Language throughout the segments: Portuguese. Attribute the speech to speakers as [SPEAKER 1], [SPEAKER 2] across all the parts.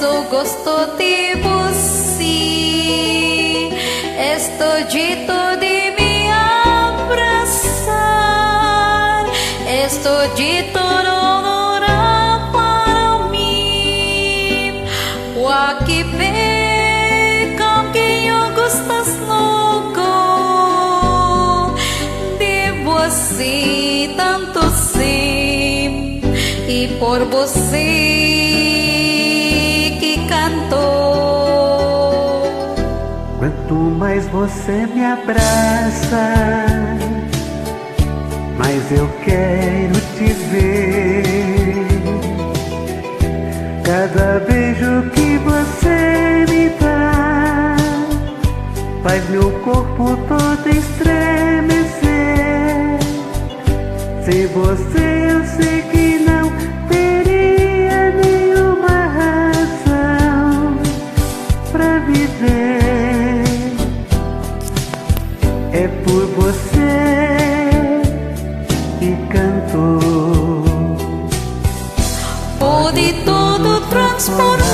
[SPEAKER 1] só gosto de você. Estou dito de me abraçar. Estou dito orar para mim. O que peca que eu gostas logo de você, tanto sim, e por você que canto.
[SPEAKER 2] Quanto mais você me abraça, mais eu quero te ver. Cada beijo que você me dá faz meu corpo todo estremecer. Sem você eu sei que não teria nenhuma razão pra viver. É por você que canto.
[SPEAKER 1] Pode tudo transformar,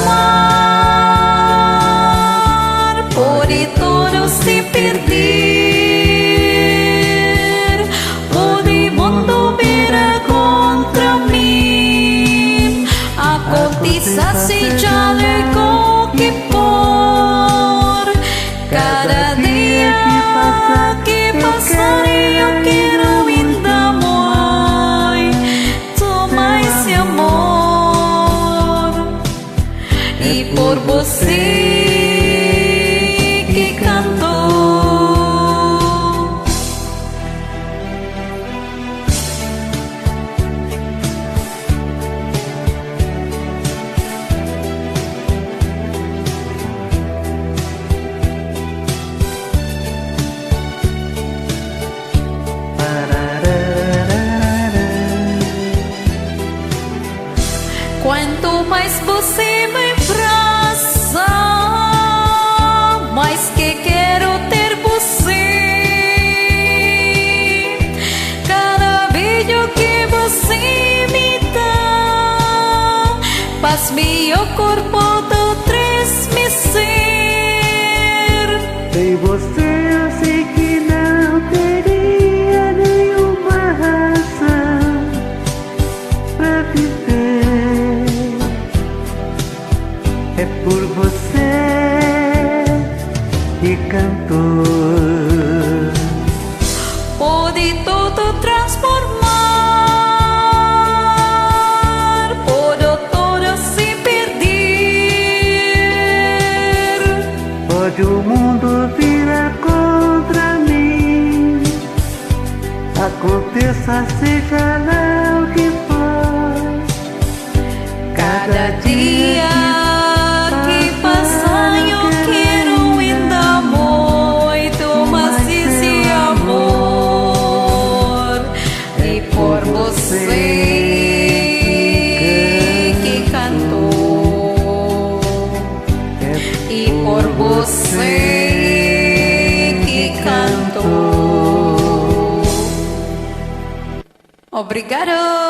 [SPEAKER 1] pode tudo se perder, pode mundo virar contra mim. Aconteça seja algo que for, cada dia que passar eu quero ainda muito mais esse amor. E por você que canto. Quanto mais você me abraça, mais que quero ter você. Cada beijo que você me dá faz meu corpo todo estremecer.
[SPEAKER 2] Sem você eu sei que não teria nenhuma razão pra viver. É por você que canto.
[SPEAKER 1] Pode tudo transformar, pode tudo se perder,
[SPEAKER 2] Pode o mundo virar contra mim. Aconteça seja lá o que for.
[SPEAKER 1] cada dia que passa eu quero ainda muito mais esse amor. E por você que cantou, e por você que cantou. Obrigado.